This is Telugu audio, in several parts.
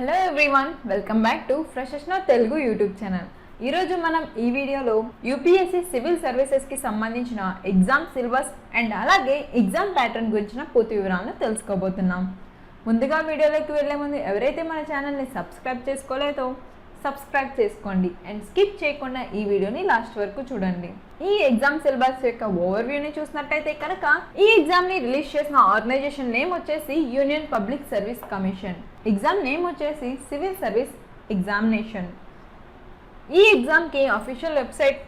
Hello everyone, welcome back to ఫ్రెషెస్నో తెలుగు యూట్యూబ్ ఛానల్. ఈరోజు మనం ఈ వీడియోలో యూపీఎస్సీ సివిల్ సర్వీసెస్కి సంబంధించిన ఎగ్జామ్ సిలబస్ అండ్ అలాగే ఎగ్జామ్ ప్యాటర్న్ గురించిన పూర్తి వివరాలను తెలుసుకోబోతున్నాం. ముందుగా వీడియోలోకి వెళ్లే ముందు ఎవరైతే మన ఛానల్ని సబ్స్క్రైబ్ చేసుకోలేదో సబ్స్క్రైబ్ చేసుకోండి అండ్ స్కిప్ చేయకుండా ఈ వీడియోని లాస్ట్ వరకు చూడండి. ఈ ఎగ్జామ్ సిలబస్ యొక్క ఓవర్వ్యూని చూసినట్టయితే కనుక ఈ ఎగ్జామ్ని రిలీజ్ చేసిన ఆర్గనైజేషన్ నేమ్ వచ్చేసి union public service commission. Exam name వచ్చేసి సివిల్ సర్వీస్ ఎగ్జామినేషన్. ఈ ఎగ్జామ్కి అఫీషియల్ వెబ్సైట్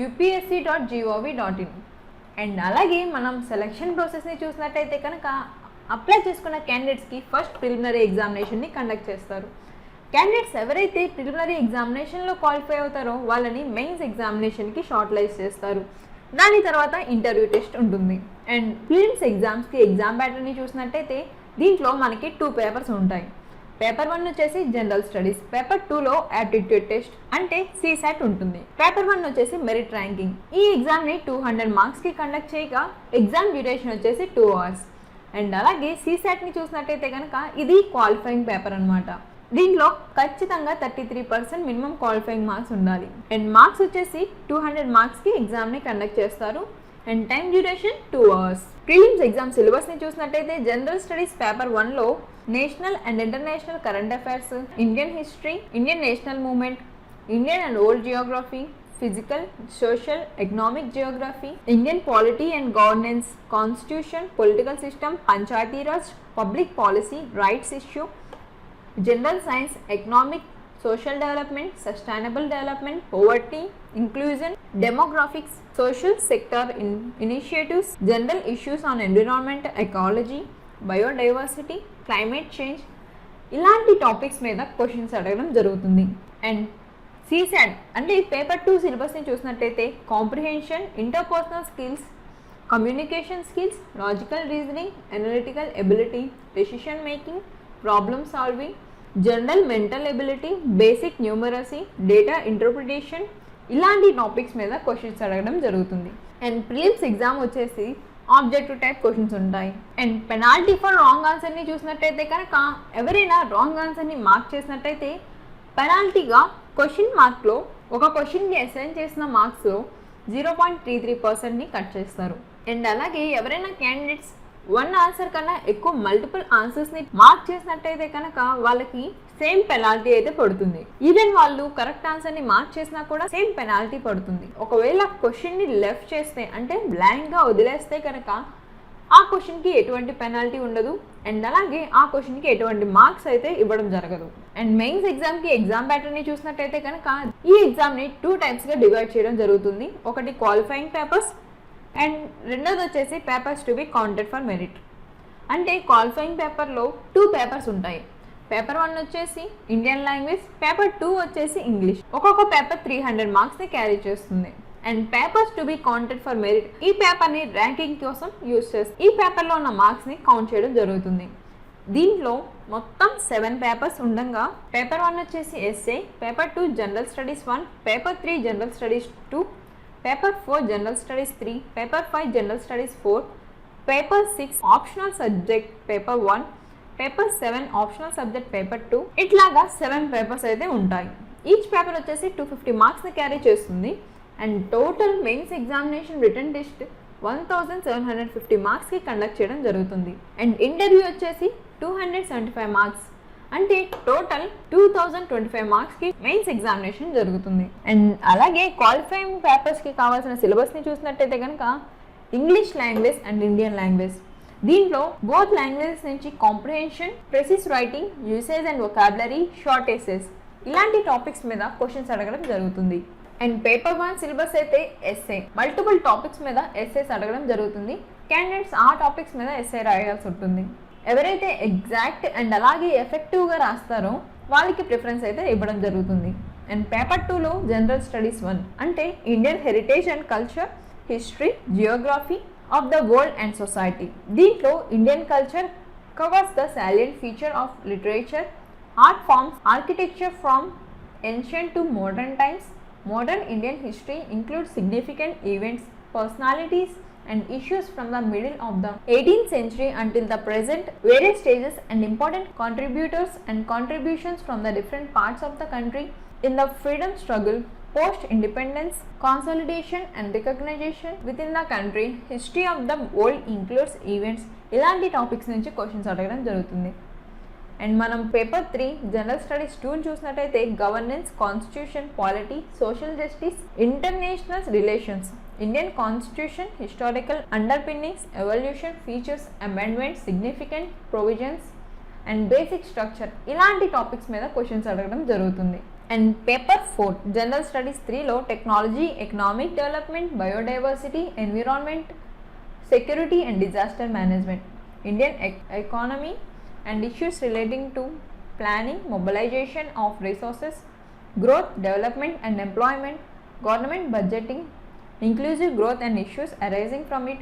upsc.gov.in. అండ్ అలాగే మనం సెలక్షన్ ప్రాసెస్ని చూసినట్టయితే కనుక అప్లై చేసుకున్న క్యాండిడేట్స్కి ఫస్ట్ ప్రిలిమినరీ ఎగ్జామినేషన్ని కండక్ట్ చేస్తారు. క్యాండిడేట్స్ ఎవరైతే ప్రిలిమినరీ ఎగ్జామినేషన్లో క్వాలిఫై అవుతారో వాళ్ళని మెయిన్స్ ఎగ్జామినేషన్కి షార్ట్ లిస్ట్ చేస్తారు. దాని తర్వాత ఇంటర్వ్యూ టెస్ట్ ఉంటుంది. అండ్ ప్రిలిమ్స్ ఎగ్జామ్స్కి ఎగ్జామ్ ప్యాటర్న్ని చూసినట్టయితే దీంట్లో మనకి 2 పేపర్స్ ఉంటాయి. పేపర్ 1 వచ్చేసి జనరల్ స్టడీస్, పేపర్ 2లో యాప్టిట్యూడ్ టెస్ట్ అంటే CSAT ఉంటుంది. పేపర్ 1 వచ్చేసి మెరిట్ ర్యాంకింగ్. ఈ ఎగ్జామ్ని 200 మార్క్స్కి కండక్ట్ చేయగా ఎగ్జామ్ డ్యూరేషన్ వచ్చేసి 2 hours. అండ్ అలాగే CSATని చూసినట్టయితే కనుక ఇది క్వాలిఫైయింగ్ పేపర్ అనమాట. దీంట్లో ఖచ్చితంగా 33% మినిమం క్వాలిఫైయింగ్ మార్క్స్ ఉండాలి. అండ్ మార్క్స్ వచ్చేసి 200 మార్క్స్కి ఎగ్జామ్ని కండక్ట్ చేస్తారు. And time duration 2 hours. Prelims exam సిలబస్ని చూసినట్టయితే జనరల్ స్టడీస్ పేపర్ 1లో national and international current affairs, Indian history, Indian national movement, Indian and old geography, physical, social, economic geography, Indian polity and governance, constitution, political system, Panchayati Raj, public policy, rights issue, general science, economic, social development, sustainable development, poverty, inclusion, demographics, social sector initiatives, general issues on environment, ecology, biodiversity, climate change, ఇలాంటి టాపిక్స్ మీద క్వశ్చన్స్ అడగడం జరుగుతుంది. అండ్ CSAT అంటే పేపర్ 2 సిలబస్ని చూసినట్టయితే comprehension, interpersonal skills, communication skills, logical reasoning, analytical ability, decision making, problem solving, general mental ability, basic numeracy, data interpretation, ఇలాంటి టాపిక్స్ మీద క్వశ్చన్స్ అడగడం జరుగుతుంది. అండ్ ప్రిలిమ్స్ ఎగ్జామ్ వచ్చేసి ఆబ్జెక్టివ్ టైప్ క్వశ్చన్స్ ఉంటాయి. అండ్ పెనాల్టీ ఫర్ రాంగ్ ఆన్సర్ని చూసినట్టయితే కనుక ఎవరైనా రాంగ్ ఆన్సర్ని మార్క్ చేసినట్టయితే పెనాల్టీగా క్వశ్చన్ మార్క్లో ఒక క్వశ్చన్కి అసైన్ చేసిన మార్క్స్లో 0.33%ని కట్ చేస్తారు. అండ్ అలాగే ఎవరైనా క్యాండిడేట్స్ 1 ఆన్సర్ కన్నా ఎక్కువ మల్టిపుల్ ఆన్సర్స్ని మార్క్ చేసినట్టయితే కనుక వాళ్ళకి సేమ్ పెనాల్టీ అయితే పడుతుంది. ఈవెన్ వాళ్ళు కరెక్ట్ ఆన్సర్ని మార్క్ చేసినా కూడా సేమ్ పెనాల్టీ పడుతుంది. ఒకవేళ క్వశ్చన్ని లెఫ్ట్ చేస్తే అంటే బ్లాంక్గా వదిలేస్తే కనుక ఆ క్వశ్చన్కి ఎటువంటి పెనాల్టీ ఉండదు. అండ్ అలాగే ఆ క్వశ్చన్కి ఎటువంటి మార్క్స్ అయితే ఇవ్వడం జరగదు. అండ్ మెయిన్స్ ఎగ్జామ్కి ఎగ్జామ్ ప్యాటర్న్ని చూసినట్టయితే కనుక ఈ ఎగ్జామ్ని 2 టైప్స్గా డివైడ్ చేయడం జరుగుతుంది. ఒకటి క్వాలిఫైయింగ్ పేపర్స్ అండ్ రెండోది వచ్చేసి papers to be counted for merit. అంటే క్వాలిఫైయింగ్ పేపర్లో 2 పేపర్స్ ఉంటాయి. పేపర్ 1 వచ్చేసి ఇండియన్ లాంగ్వేజ్, పేపర్ 2 వచ్చేసి ఇంగ్లీష్. ఒక్కొక్క పేపర్ 300 మార్క్స్ని క్యారీ చేస్తుంది. And papers to be counted for merit ఈ పేపర్ని ర్యాంకింగ్ కోసం యూజ్ చేస్తుంది. ఈ పేపర్లో ఉన్న మార్క్స్ని కౌంట్ చేయడం జరుగుతుంది. దీంట్లో మొత్తం 7 పేపర్స్ ఉండగా పేపర్ 1 వచ్చేసి SA, paper 2 general studies 1, paper 3 general studies 2, paper 4 general studies 3, paper 5 general studies 4, paper 6 optional subject paper 1, paper 7 optional subject paper 2. ఇట్లాగా 7 పేపర్స్ అయితే ఉంటాయి. ఈచ్ పేపర్ వచ్చేసి 250 మార్క్స్ని క్యారీ చేస్తుంది. And total mains examination return test 1750 మార్క్స్కి కండక్ట్ చేయడం జరుగుతుంది. అండ్ ఇంటర్వ్యూ వచ్చేసి 275 మార్క్స్ అంటే టోటల్ 2025 మార్క్స్కి మెయిన్స్ ఎగ్జామినేషన్ జరుగుతుంది. అండ్ అలాగే క్వాలిఫైయింగ్ పేపర్స్కి కావాల్సిన సిలబస్ని చూసినట్టయితే కనుక English language and Indian language. దీంట్లో బోత్ లాంగ్వేజెస్ నుంచి comprehension, ప్రెసిస్ writing, usage and vocabulary, short essays ఇలాంటి టాపిక్స్ మీద క్వశ్చన్స్ అడగడం జరుగుతుంది. అండ్ పేపర్ 1 సిలబస్ అయితే ఎస్ఏ, మల్టిపుల్ టాపిక్స్ మీద ఎస్సేస్ అడగడం జరుగుతుంది. క్యాండిడేట్స్ ఆ టాపిక్స్ మీద ఎస్ఏ రాయాల్సి ఉంటుంది. ఎవరైతే ఎగ్జాక్ట్ అండ్ అలాగే ఎఫెక్టివ్గా రాస్తారో వాళ్ళకి ప్రిఫరెన్స్ అయితే ఇవ్వడం జరుగుతుంది. అండ్ పేపర్ 2లో జనరల్ స్టడీస్ 1 అంటే Indian heritage and culture, history, geography of the world and society. దీంట్లో Indian culture covers the salient feature of literature, art forms, architecture from ancient to modern times. Modern Indian history includes significant events, personalities and issues from the middle of the 18th century until the present, various stages and important contributors and contributions from the different parts of the country in the freedom struggle, post-independence, consolidation and recognition within the country, history of the world includes events. ఇలాంటి టాపిక్స్ నుంచి క్వశ్చన్స్ అడగడం జరుగుతుంది. అండ్ మనం పేపర్ 3 జనరల్ స్టడీస్ 2 చూసినట్టయితే governance, constitution, polity, social justice, international relations, Indian constitution, historical underpinnings, evolution, features, amendments, significant provisions and basic structure ఇలాంటి టాపిక్స్ మీద క్వశ్చన్స్ అడగడం జరుగుతుంది. అండ్ పేపర్ 4 జనరల్ స్టడీస్ 3లో technology, economic development, biodiversity, environment, security and disaster management, Indian economy and issues relating to planning, mobilization of resources, growth, development and employment, government budgeting, inclusive growth and issues arising from it.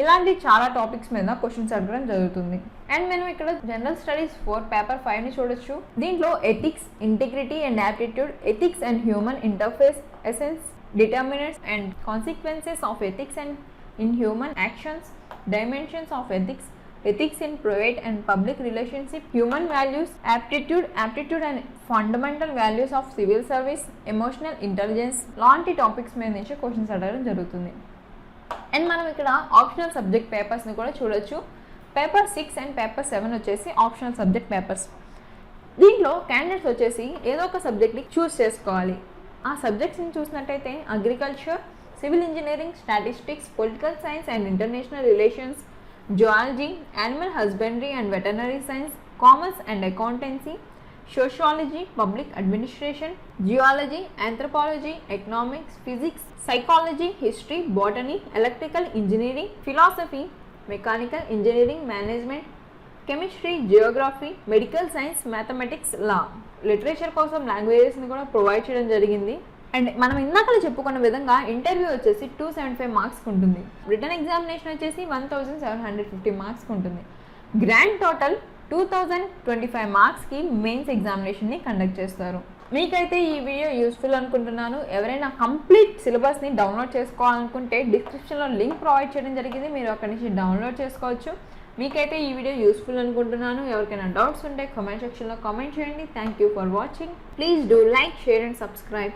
ఇలాంటి చాలా టాపిక్స్ మీద క్వశ్చన్స్ అడగడం జరుగుతుంది. అండ్ మనం ఇక్కడ జనరల్ స్టడీస్ 4 పేపర్ 5ని చూడొచ్చు. దీంట్లో ethics, integrity and aptitude, ethics and human interface, essence, determinants and consequences of ethics and in human actions, dimensions of ethics, ethics in private and public relationship, human values, aptitude and fundamental values of civil service, emotional intelligence లాంటి టాపిక్స్ మీద నుంచి క్వశ్చన్స్ అడగడం జరుగుతుంది. అండ్ మనం ఇక్కడ ఆప్షనల్ సబ్జెక్ట్ పేపర్స్ని కూడా చూడొచ్చు. పేపర్ 6 అండ్ పేపర్ 7 వచ్చేసి ఆప్షనల్ సబ్జెక్ట్ పేపర్స్. దీంట్లో క్యాండిడేట్స్ వచ్చేసి ఏదో ఒక సబ్జెక్ట్ని చూస్ చేసుకోవాలి. ఆ సబ్జెక్ట్స్ని చూసినట్టయితే agriculture, civil engineering, statistics, political science and international relations, zoology, animal husbandry and veterinary science, commerce and accountancy, sociology, public administration, geology, anthropology, economics, physics, psychology, history, botany, electrical engineering, philosophy, mechanical engineering, management, chemistry, geography, medical science, mathematics, law. Literature కోసం లాంగ్వేజెస్ని కూడా ప్రొవైడ్ చేయడం జరిగింది. అండ్ మనం ఇందాక చెప్పుకున్న విధంగా ఇంటర్వ్యూ వచ్చేసి 275 మార్క్స్కి ఉంటుంది. రిటర్న్ ఎగ్జామినేషన్ వచ్చేసి 1750 మార్క్స్కి ఉంటుంది. గ్రాండ్ టోటల్ 2025 మార్క్స్కి మెయిన్స్ ఎగ్జామినేషన్ని కండక్ట్ చేస్తారు. మీకైతే ఈ వీడియో యూస్ఫుల్ అనుకుంటున్నాను. ఎవరైనా కంప్లీట్ సిలబస్ని డౌన్లోడ్ చేసుకోవాలనుకుంటే డిస్క్రిప్షన్లో లింక్ ప్రొవైడ్ చేయడం జరిగింది, మీరు అక్కడి నుంచి డౌన్లోడ్ చేసుకోవచ్చు. మీకైతే ఈ వీడియో యూస్ఫుల్ అనుకుంటున్నాను. ఎవరికైనా డౌట్స్ ఉంటే కామెంట్ సెక్షన్లో కామెంట్ చేయండి. Thank you for watching. Please do like, share and subscribe.